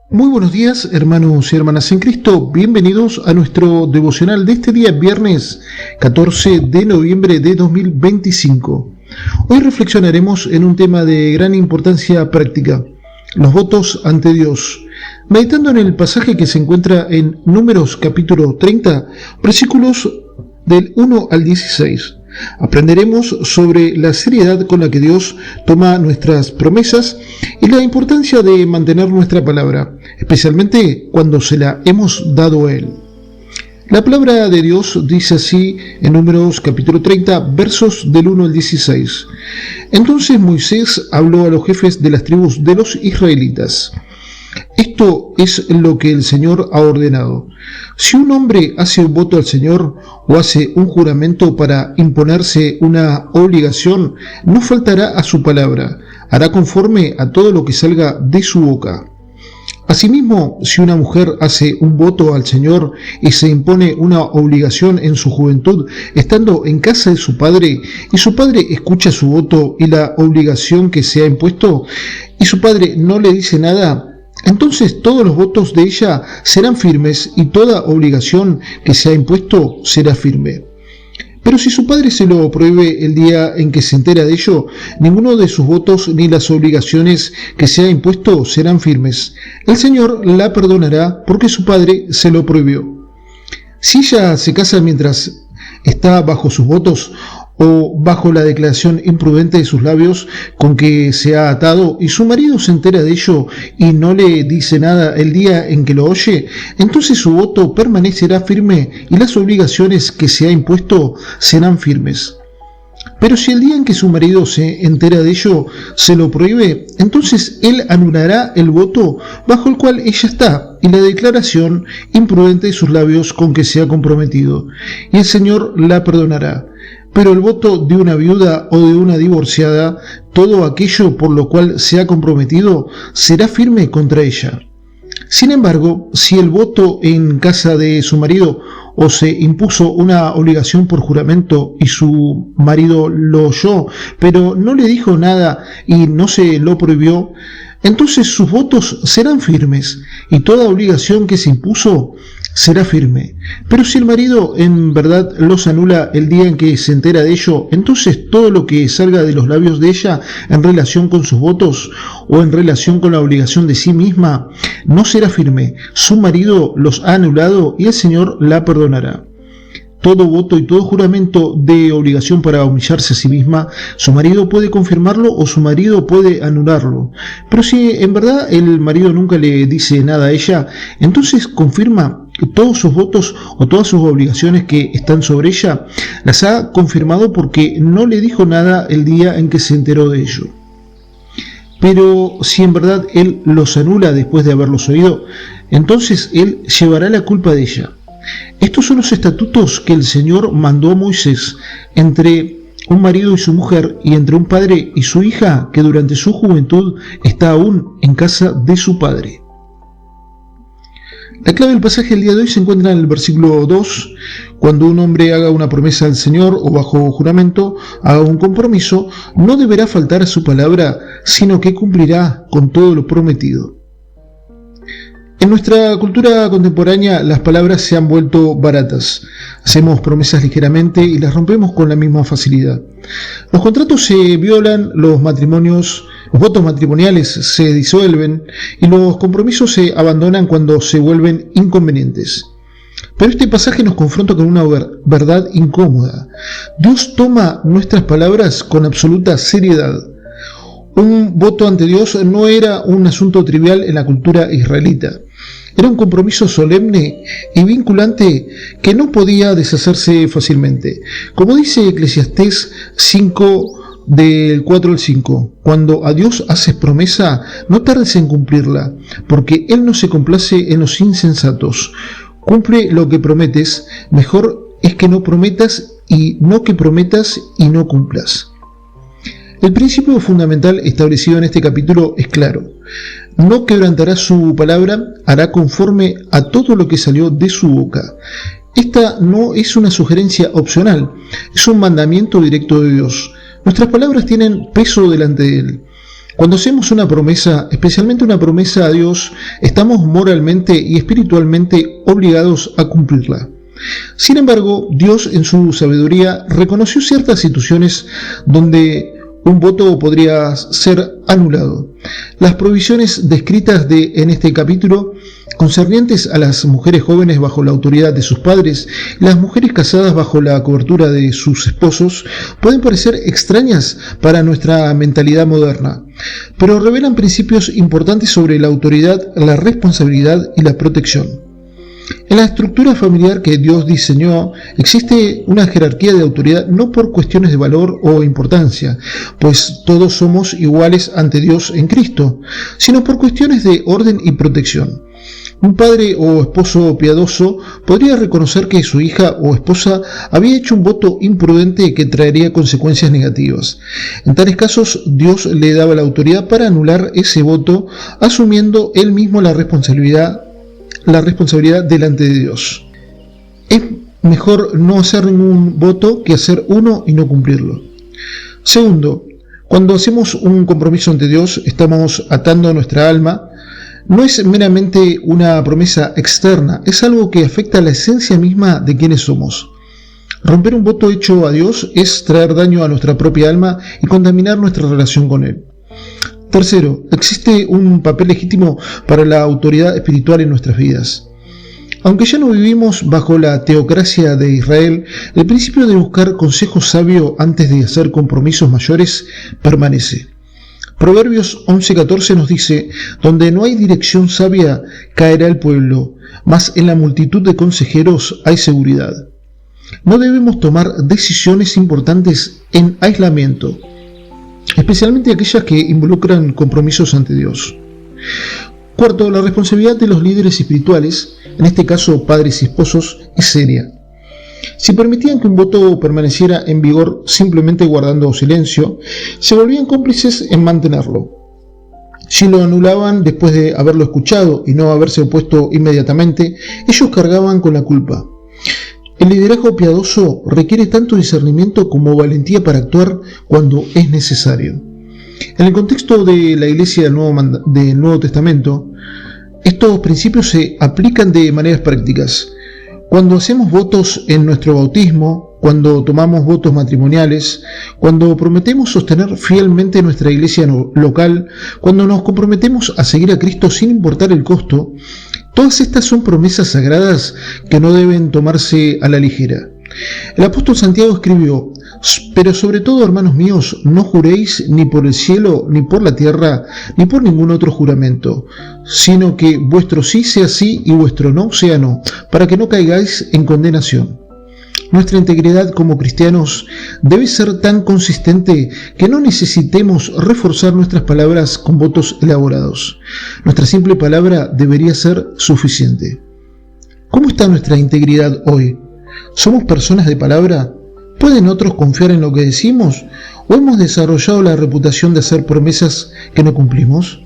Muy buenos días, hermanos y hermanas en Cristo. Bienvenidos a nuestro devocional de este día, viernes 14 de noviembre de 2025. Hoy reflexionaremos en un tema de gran importancia práctica: los votos ante Dios, meditando en el pasaje que se encuentra en Números capítulo 30, versículos del 1 al 16. Aprenderemos sobre la seriedad con la que Dios toma nuestras promesas y la importancia de mantener nuestra palabra, especialmente cuando se la hemos dado a Él. La palabra de Dios dice así en Números capítulo 30, versos del 1 al 16. Entonces Moisés habló a los jefes de las tribus de los israelitas. Esto es lo que el Señor ha ordenado. Si un hombre hace un voto al Señor o hace un juramento para imponerse una obligación, no faltará a su palabra, hará conforme a todo lo que salga de su boca. Asimismo, si una mujer hace un voto al Señor y se impone una obligación en su juventud, estando en casa de su padre, y su padre escucha su voto y la obligación que se ha impuesto, y su padre no le dice nada, entonces todos los votos de ella serán firmes y toda obligación que se ha impuesto será firme. Pero si su padre se lo prohíbe el día en que se entera de ello, ninguno de sus votos ni las obligaciones que se ha impuesto serán firmes. El Señor la perdonará porque su padre se lo prohibió. Si ella se casa mientras está bajo sus votos o bajo la declaración imprudente de sus labios con que se ha atado, y su marido se entera de ello y no le dice nada el día en que lo oye, entonces su voto permanecerá firme y las obligaciones que se ha impuesto serán firmes. Pero si el día en que su marido se entera de ello se lo prohíbe, entonces él anulará el voto bajo el cual ella está y la declaración imprudente de sus labios con que se ha comprometido, y el Señor la perdonará. Pero el voto de una viuda o de una divorciada, todo aquello por lo cual se ha comprometido, será firme contra ella. Sin embargo, si el voto en casa de su marido o se impuso una obligación por juramento y su marido lo oyó, pero no le dijo nada y no se lo prohibió, entonces sus votos serán firmes y toda obligación que se impuso será firme. Pero si el marido en verdad los anula el día en que se entera de ello, entonces todo lo que salga de los labios de ella en relación con sus votos o en relación con la obligación de sí misma no será firme. Su marido los ha anulado y el Señor la perdonará. Todo voto y todo juramento de obligación para humillarse a sí misma, su marido puede confirmarlo o su marido puede anularlo. Pero si en verdad el marido nunca le dice nada a ella, entonces confirma que todos sus votos o todas sus obligaciones que están sobre ella las ha confirmado porque no le dijo nada el día en que se enteró de ello. Pero si en verdad él los anula después de haberlos oído, entonces él llevará la culpa de ella. Estos son los estatutos que el Señor mandó a Moisés entre un marido y su mujer y entre un padre y su hija que durante su juventud está aún en casa de su padre. La clave del pasaje del día de hoy se encuentra en el versículo 2. Cuando un hombre haga una promesa al Señor o bajo juramento haga un compromiso, no deberá faltar a su palabra, sino que cumplirá con todo lo prometido. En nuestra cultura contemporánea las palabras se han vuelto baratas. Hacemos promesas ligeramente y las rompemos con la misma facilidad. Los contratos se violan, los votos matrimoniales se disuelven y los compromisos se abandonan cuando se vuelven inconvenientes. Pero este pasaje nos confronta con una verdad incómoda. Dios toma nuestras palabras con absoluta seriedad. Un voto ante Dios no era un asunto trivial en la cultura israelita. Era un compromiso solemne y vinculante que no podía deshacerse fácilmente. Como dice Eclesiastés 5, del 4 al 5, cuando a Dios haces promesa, no tardes en cumplirla, porque Él no se complace en los insensatos. Cumple lo que prometes, mejor es que no prometas y no que prometas y no cumplas. El principio fundamental establecido en este capítulo es claro. No quebrantará su palabra, hará conforme a todo lo que salió de su boca. Esta no es una sugerencia opcional, es un mandamiento directo de Dios. Nuestras palabras tienen peso delante de Él. Cuando hacemos una promesa, especialmente una promesa a Dios, estamos moralmente y espiritualmente obligados a cumplirla. Sin embargo, Dios en su sabiduría reconoció ciertas situaciones donde un voto podría ser anulado. Las provisiones descritas en este capítulo, concernientes a las mujeres jóvenes bajo la autoridad de sus padres y las mujeres casadas bajo la cobertura de sus esposos, pueden parecer extrañas para nuestra mentalidad moderna, pero revelan principios importantes sobre la autoridad, la responsabilidad y la protección. En la estructura familiar que Dios diseñó existe una jerarquía de autoridad no por cuestiones de valor o importancia, pues todos somos iguales ante Dios en Cristo, sino por cuestiones de orden y protección. Un padre o esposo piadoso podría reconocer que su hija o esposa había hecho un voto imprudente que traería consecuencias negativas. En tales casos, Dios le daba la autoridad para anular ese voto, asumiendo él mismo la responsabilidad delante de Dios. Es mejor no hacer ningún voto que hacer uno y no cumplirlo. Segundo, cuando hacemos un compromiso ante Dios, estamos atando nuestra alma. No es meramente una promesa externa, es algo que afecta a la esencia misma de quienes somos. Romper un voto hecho a Dios es traer daño a nuestra propia alma y contaminar nuestra relación con Él. Tercero, existe un papel legítimo para la autoridad espiritual en nuestras vidas. Aunque ya no vivimos bajo la teocracia de Israel, el principio de buscar consejo sabio antes de hacer compromisos mayores permanece. Proverbios 11:14 nos dice: donde no hay dirección sabia, caerá el pueblo, mas en la multitud de consejeros hay seguridad. No debemos tomar decisiones importantes en aislamiento, especialmente aquellas que involucran compromisos ante Dios. Cuarto, la responsabilidad de los líderes espirituales, en este caso padres y esposos, es seria. Si permitían que un voto permaneciera en vigor simplemente guardando silencio, se volvían cómplices en mantenerlo. Si lo anulaban después de haberlo escuchado y no haberse opuesto inmediatamente, ellos cargaban con la culpa. El liderazgo piadoso requiere tanto discernimiento como valentía para actuar cuando es necesario. En el contexto de la Iglesia del Nuevo Testamento, estos principios se aplican de maneras prácticas. Cuando hacemos votos en nuestro bautismo, cuando tomamos votos matrimoniales, cuando prometemos sostener fielmente nuestra iglesia local, cuando nos comprometemos a seguir a Cristo sin importar el costo, todas estas son promesas sagradas que no deben tomarse a la ligera. El apóstol Santiago escribió: pero sobre todo, hermanos míos, no juréis ni por el cielo, ni por la tierra, ni por ningún otro juramento, sino que vuestro sí sea sí y vuestro no sea no, para que no caigáis en condenación. Nuestra integridad como cristianos debe ser tan consistente que no necesitemos reforzar nuestras palabras con votos elaborados. Nuestra simple palabra debería ser suficiente. ¿Cómo está nuestra integridad hoy? ¿Somos personas de palabra? ¿Pueden otros confiar en lo que decimos? ¿O hemos desarrollado la reputación de hacer promesas que no cumplimos?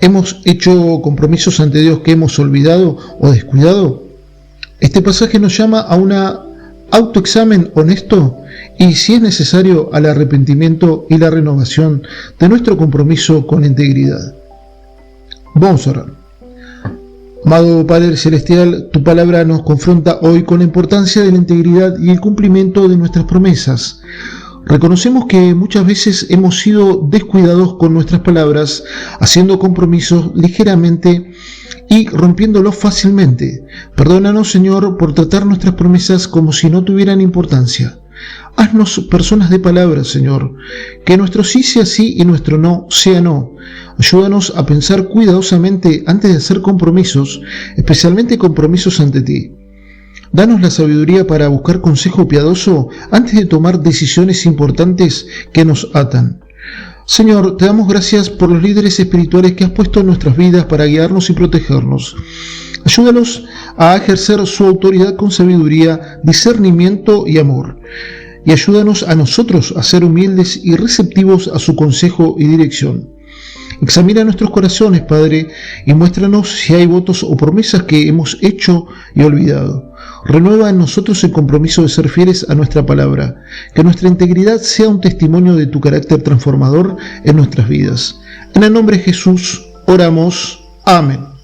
¿Hemos hecho compromisos ante Dios que hemos olvidado o descuidado? Este pasaje nos llama a un autoexamen honesto y, si es necesario, al arrepentimiento y la renovación de nuestro compromiso con integridad. Vamos a orar. Amado Padre Celestial, tu palabra nos confronta hoy con la importancia de la integridad y el cumplimiento de nuestras promesas. Reconocemos que muchas veces hemos sido descuidados con nuestras palabras, haciendo compromisos ligeramente y rompiéndolos fácilmente. Perdónanos, Señor, por tratar nuestras promesas como si no tuvieran importancia. Haznos personas de palabra, Señor, que nuestro sí sea sí y nuestro no sea no. Ayúdanos a pensar cuidadosamente antes de hacer compromisos, especialmente compromisos ante ti. Danos la sabiduría para buscar consejo piadoso antes de tomar decisiones importantes que nos atan. Señor, te damos gracias por los líderes espirituales que has puesto en nuestras vidas para guiarnos y protegernos. Ayúdalos a ejercer su autoridad con sabiduría, discernimiento y amor. Y ayúdanos a nosotros a ser humildes y receptivos a su consejo y dirección. Examina nuestros corazones, Padre, y muéstranos si hay votos o promesas que hemos hecho y olvidado. Renueva en nosotros el compromiso de ser fieles a nuestra palabra. Que nuestra integridad sea un testimonio de tu carácter transformador en nuestras vidas. En el nombre de Jesús oramos. Amén.